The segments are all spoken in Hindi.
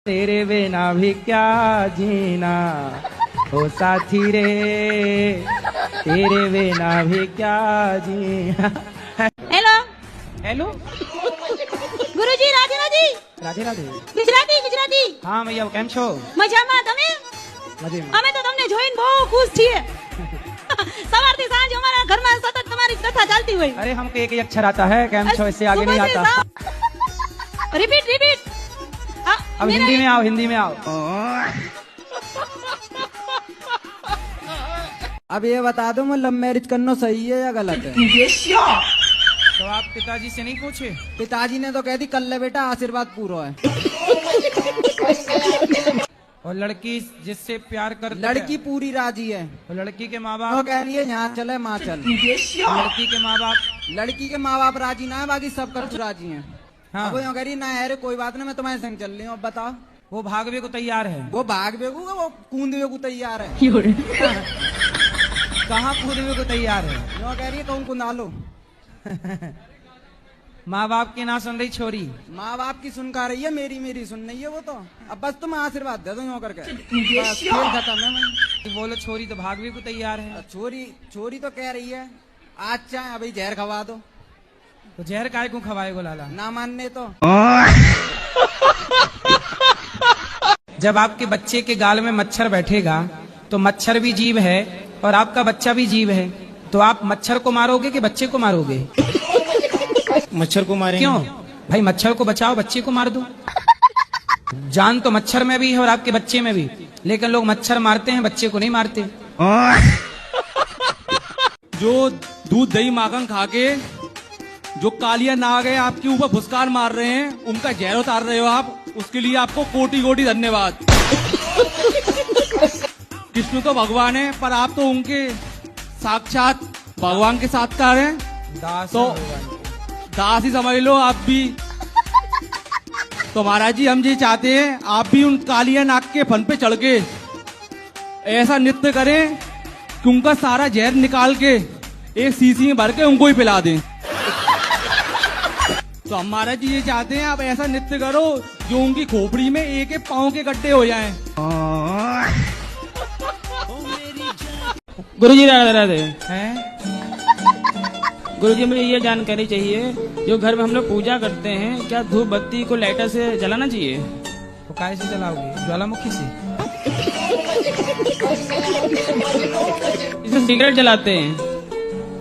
तेरे बिना भी क्या जीना ओ साथी रे, तेरे बिना भी क्या जीना। हेलो हेलो गुरुजी, राधे राधे। રાધે રાધે। ગુજરાતી ગુજરાતી। હા મૈયા કેમ છો? મજામાં તમે? મજામાં। અમે તો તમને જોઈને બહુ ખુશ છીએ। સવારથી સાંજ અમારા ઘરમાં સતત તમારી કથા ચાલતી હોય। अरे हमको एक ही अक्षर आता है, कैम छो, इससे आगे नहीं आता। Repeat repeat. अब हिंदी में आओ, हिंदी में आओ। अब ये बता दो, मैं लव मैरिज करना सही है या गलत है? तो आप पिताजी से नहीं पूछे? पिताजी ने तो कह दी कल ले बेटा, आशीर्वाद पूरा है। और लड़की जिससे प्यार कर, लड़की पूरी राजी है। और लड़की के माँ वो बाप, कह रही है यहाँ चले माँ चल। लड़की के माँ बाप, लड़की के माँ बाप राजी ना है, बाकी सब कर राजी हैं। हाँ। अब वो यूँ कह रही है, ना अरे कोई बात नहीं, मैं तुम्हारे संग चल रही हूँ। अब बताओ, वो भागवे को तैयार है। वो भाग बेगूगा, वो कूदवे को तैयार है। कहाँ कूदवे को तैयार है? यूँ कह रही है कहूँ कुंदा लो। माँ बाप की ना सुन रही छोरी। माँ बाप की सुन का रही है, मेरी मेरी सुन रही है वो तो। अब बस तुम आशीर्वाद दे दो यूँ करके, बस खेल खत्म है। मैं बोलो छोरी तो भागवे को तैयार है। छोरी तो कह रही है आज चाहे अभी जहर खवा दो। तो जहर काय को खवाएगो लाला? ना मानने तो जब आपके बच्चे के गाल में मच्छर बैठेगा तो मच्छर भी जीव है और आपका बच्चा भी जीव है, तो आप मच्छर को मारोगे कि बच्चे को मारोगे? मच्छर को मारेंगे। क्यों भाई? मच्छर को बचाओ, बच्चे को मार दो। जान तो मच्छर में भी है और आपके बच्चे में भी, लेकिन लोग मच्छर मारते हैं, बच्चे को नहीं मारते। जो दूध दही माखन खा के जो कालिया नाग है आपके ऊपर फुसकार मार रहे हैं, उनका जहर उतार रहे हो आप, उसके लिए आपको कोटि कोटि धन्यवाद। कृष्ण तो भगवान है, पर आप तो उनके साक्षात भगवान के साक्षात्कार हैं, दास तो दास ही समझ लो आप भी। तो महाराज जी, हम ये चाहते हैं आप भी उन कालिया नाग के फन पे चढ़ के ऐसा नृत्य करें कि उनका सारा जहर निकाल के एक शीशी में भर के उनको ही पिला दें। तो हम महाराज जी ये चाहते हैं आप ऐसा नृत्य करो जो उनकी खोपड़ी में एक एक पाँव के गड्ढे हो जाएं। गुरुजी राधे राधे। हैं? गुरुजी, मुझे ये जानकारी चाहिए, जो घर में हम लोग पूजा करते हैं, क्या धूप बत्ती को लाइटर से जलाना चाहिए? तो काय से जलाओगे? ज्वालामुखी से? इसे सिगरेट जलाते हैं।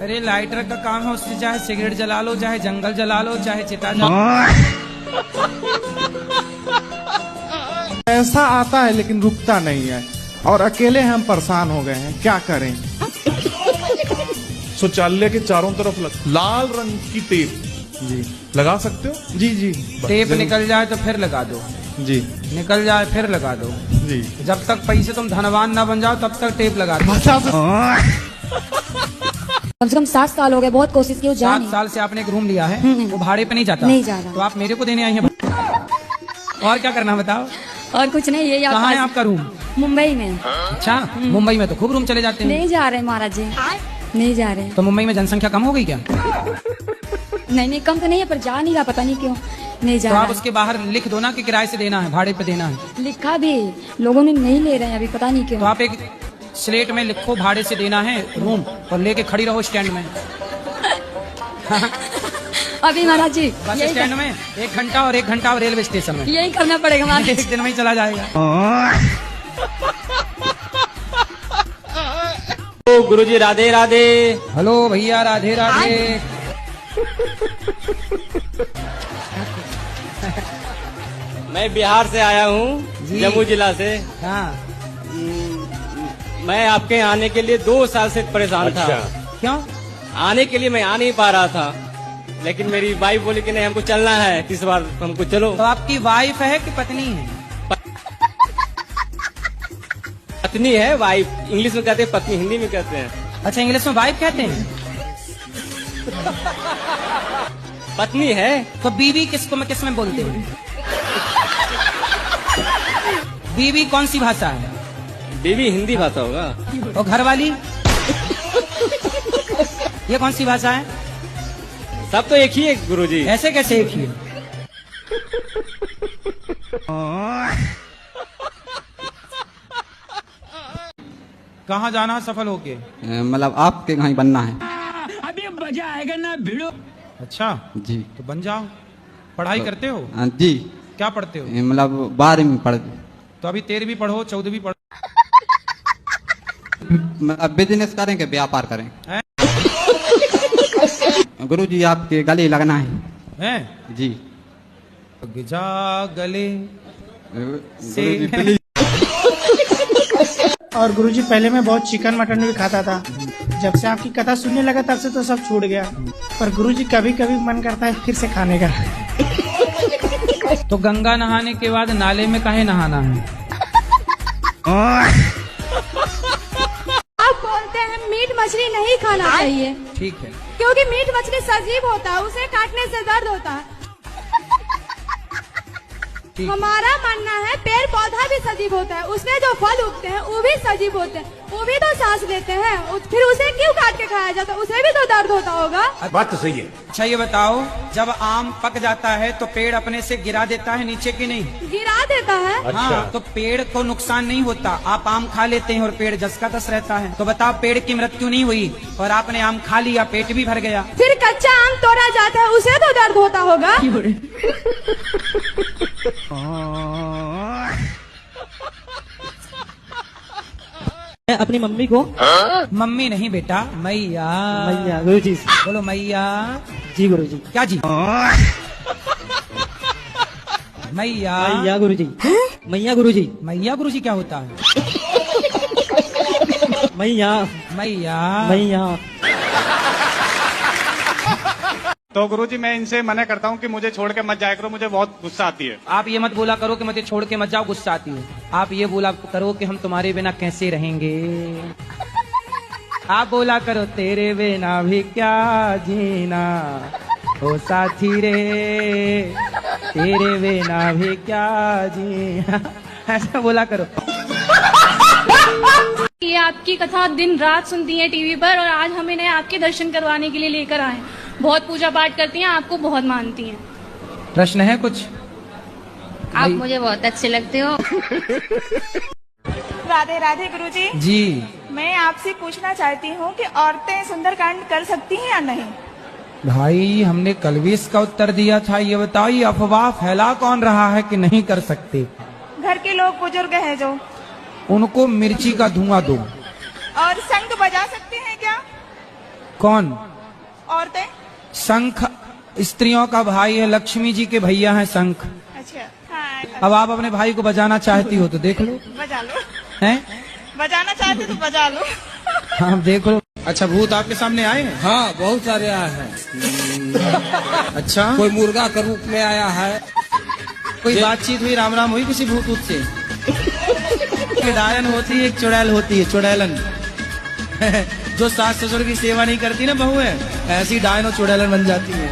अरे लाइटर का काम है, उससे चाहे सिगरेट जला लो, चाहे जंगल जला लो, चाहे चिता जला लो। पैसा आता है लेकिन रुकता नहीं है, और अकेले हम परेशान हो गए हैं, क्या करें? शौचालय के चारों तरफ लाल रंग की टेप जी लगा सकते हो? जी जी टेप निकल जाए तो फिर लगा दो, जी निकल जाए फिर लगा दो। जी। जब तक पैसे तुम धनवान ना बन जाओ तब तक टेप लगा दो। कम से कम 7 साल हो गए, बहुत कोशिश की, वो जा 7 नहीं। साल से आपने एक रूम लिया है, वो भाड़े पे नहीं जाता? नहीं जा रहा। तो आप मेरे को देने आई हैं? और क्या करना बताओ? और कुछ नहीं, ये कहाँ है आपका रूम? मुंबई में। अच्छा, मुंबई में तो खूब रूम चले जाते हैं। नहीं जा रहे महाराज जी, नहीं जा रहे। तो मुंबई में जनसंख्या कम हो गई क्या? नहीं कम तो नहीं है, पर जा नहीं रहा, पता नहीं क्यों नहीं जा तो रहा। आप उसके बाहर लिख दो ना कि किराए से देना है, भाड़े पे देना है। लिखा भी, लोगों ने नहीं ले रहे हैं अभी, पता नहीं क्यों। तो आप एक स्लेट में लिखो भाड़े से देना है रूम, और लेके खड़ी रहो स्टैंड में। अभी महाराज जी बस स्टैंड में 1 घंटा और 1 घंटा और रेलवे स्टेशन में, यही करना पड़ेगा महाराज जी। एक दिन में ही चला जाएगा। गुरुजी राधे राधे। हेलो भैया, राधे राधे। मैं बिहार से आया हूँ, जी। जम्मू जिला से। हाँ, मैं आपके आने के लिए 2 साल से परेशान था। क्यों? आने के लिए मैं आ नहीं पा रहा था, लेकिन मेरी वाइफ बोली कि नहीं, हमको चलना है, इस बार हमको चलो। तो आपकी वाइफ है कि पत्नी है? पत्नी है, वाइफ इंग्लिश में कहते हैं, पत्नी हिंदी में कहते हैं। अच्छा, इंग्लिश में वाइफ कहते हैं? पत्नी है। तो बीवी किसको में किस में बोलते हैं? बीवी कौन सी भाषा है? बीवी हिंदी भाषा होगा। और घर वाली ये कौन सी भाषा है? सब तो एक ही है गुरुजी। ऐसे कैसे एक ही है? कहाँ जाना है सफल होके? मतलब आपके कहीं बनना है। अभी मजा आएगा ना भिड़ो। अच्छा, जी तो बन जाओ। पढ़ाई करते हो? जी। क्या पढ़ते हो? मतलब 12वीं पढ़, तो अभी 13वीं पढ़ो, 14वीं पढ़ो। अब बिजनेस करेंगे, व्यापार करें। हैं? गुरुजी आपके गले लगना है। हैं? जी। जा गले से। गुरुजी प्लीज। और गुरुजी पहले मैं बहुत चिकन मटन भी खाता था, जब से आपकी कथा सुनने लगा तब से तो सब छूट गया। पर गुरुजी कभी कभी मन करता है फिर से खाने का। तो गंगा नहाने के बाद नाले में काहे नहाना है? आप बोलते हैं मीट मछली नहीं खाना चाहिए, ठीक है। क्योंकि मीट मछली सजीव होता है, उसे काटने से दर्द होता है। हमारा मानना है पेड़ पौधा भी सजीव होता है, उसमें जो फल उगते हैं वो भी सजीव होते हैं, वो भी तो सांस लेते हैं, फिर उसे क्यों काट के खाया जाता है? उसे भी तो दर्द होता होगा। बात तो सही है। अच्छा ये बताओ, जब आम पक जाता है तो पेड़ अपने से गिरा देता है नीचे की नहीं? गिरा देता है। हाँ, तो पेड़ को नुकसान नहीं होता। आप आम खा लेते हैं और पेड़ जस का तस रहता है। तो बताओ, पेड़ की मृत्यु नहीं हुई और आपने आम खा लिया, पेट भी भर गया। फिर कच्चा आम तोड़ा जाता है, उसे तो दर्द होता होगा। अपनी मम्मी को मम्मी नहीं बेटा, मैया। मैया गुरुजी। बोलो मैया। जी गुरुजी। क्या जी? मैया। मैया गुरुजी। मैया गुरुजी। मैया गुरुजी क्या होता है? मैया। मैया। मैया। तो गुरुजी मैं इनसे मना करता हूँ कि मुझे छोड़ के मत जाया करो, मुझे बहुत गुस्सा आती है। आप ये मत बोला करो कि मुझे छोड़ के मत जाओ, गुस्सा आती है। आप ये बोला करो कि हम तुम्हारे बिना कैसे रहेंगे। आप बोला करो तेरे बिना भी क्या जीना, ओ साथी रे तेरे बिना भी क्या जीना। ऐसा बोला करो। ये आपकी कथा दिन रात सुनती हैं टीवी पर, और आज हम इन्हें आपके दर्शन करवाने के लिए लेकर आए। बहुत पूजा पाठ करती हैं, आपको बहुत मानती हैं। प्रश्न है कुछ? आप मुझे बहुत अच्छे लगते हो। राधे राधे गुरुजी। जी। मैं आपसे पूछना चाहती हूँ कि औरतें सुंदरकांड कर सकती हैं या नहीं? भाई हमने कल भी इसका उत्तर दिया था। ये बताओ, ये अफवाह फैला कौन रहा है कि नहीं कर सकते? घर के लोग बुजुर्ग हैं जो, उनको मिर्ची का धुआं दो। और शंख बजा सकते हैं क्या कौन? औरतें। शंख स्त्रियों का भाई है, लक्ष्मी जी के भैया हैं शंख। अच्छा हाँ। अब आप अपने भाई को बजाना चाहती हो तो देख लो। बजा लो। हैं? बजाना चाहते तो बजा लो। हाँ देख लो। अच्छा, भूत आपके सामने आए हैं? हाँ, बहुत सारे आए हैं। अच्छा, कोई मुर्गा के रूप में आया है। कोई बातचीत हुई, राम राम हुई किसी भूत ऊत से? डायन होती है, एक चुड़ैल होती है, चुड़ैलन। जो सास ससुर की सेवा नहीं करती ना बहू है, ऐसी डायन और चुड़ैलन बन जाती है।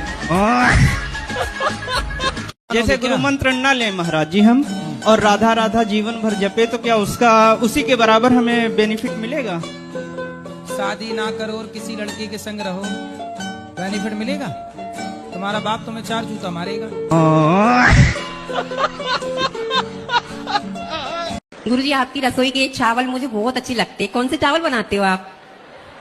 जैसे गुरु मंत्र न ले महाराज जी हम, और राधा राधा जीवन भर जपे, तो क्या उसका उसी के बराबर हमें बेनिफिट मिलेगा? शादी ना करो और किसी लड़की के संग रहो, बेनिफिट मिलेगा? तुम्हारा बाप तुम्हें 4 जूता मारेगा। गुरुजी, आपकी रसोई के चावल मुझे बहुत अच्छी लगते हैं। कौन से चावल बनाते हो आप?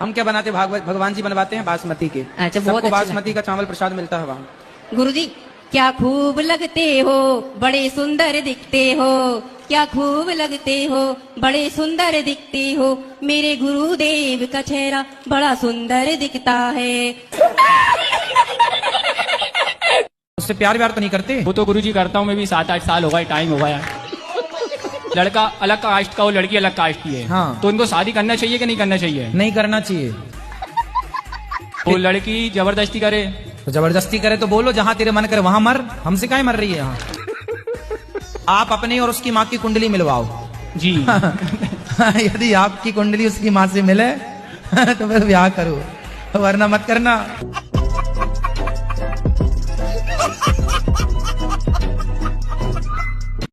हम क्या बनाते? भगवान जी बनवाते हैं बासमती के। अच्छा, बहुत सबको अच्छे बासमती का चावल प्रसाद मिलता है वहाँ। गुरुजी, क्या खूब लगते हो, बड़े सुंदर दिखते हो। क्या खूब लगते हो, बड़े सुंदर दिखते हो। मेरे गुरुदेव का चेहरा बड़ा सुंदर दिखता है। उससे प्यार व्यार तो नहीं करते? वो तो गुरुजी करता हूँ मैं भी, 7-8 साल हो गए, टाइम हो गया। लड़का अलग कास्ट का हो, लड़की अलग कास्ट की है। हाँ। तो इनको शादी करना चाहिए कि नहीं करना चाहिए? नहीं करना चाहिए। तो लड़की जबरदस्ती करे तो जबरदस्ती करे तो बोलो जहाँ तेरे मन करे वहाँ मर। हमसे काहे मर रही है यहाँ? आप अपनी और उसकी माँ की कुंडली मिलवाओ जी। यदि आपकी कुंडली उसकी माँ से मिले तो फिर ब्याह करो, वरना मत करना।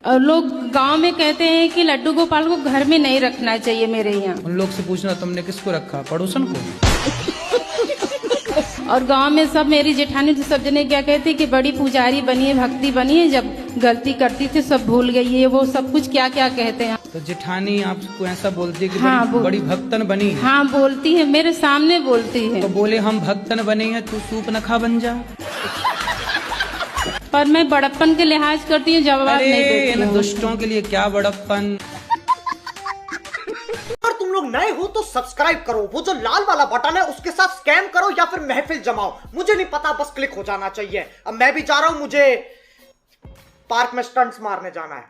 और लोग गांव में कहते हैं कि लड्डू गोपाल को घर में नहीं रखना चाहिए। मेरे यहाँ उन लोग से पूछना तुमने किसको रखा? पड़ोसन को। और गांव में सब, मेरी जेठानी तो सब जने क्या कहती कि बड़ी पुजारी बनी है, भक्ति बनी है, जब गलती करती थी सब भूल गई, ये वो सब कुछ क्या क्या कहते हैं। तो जेठानी आपको ऐसा बोलती है कि हाँ, बड़ी भक्तन बनी है? हाँ बोलती है, मेरे सामने बोलती है। तो बोले हम भक्तन बने हैं, तू सूप न खा बन जा। पर मैं बड़प्पन के लिहाज करती हूँ, जवाब नहीं देती इन हूँ। दुष्टों के लिए क्या बड़प्पन। अगर तुम लोग नए हो तो सब्सक्राइब करो, वो जो लाल वाला बटन है उसके साथ स्कैम करो या फिर महफिल जमाओ, मुझे नहीं पता, बस क्लिक हो जाना चाहिए। अब मैं भी जा रहा हूं, मुझे पार्क में स्टंट्स मारने जाना है।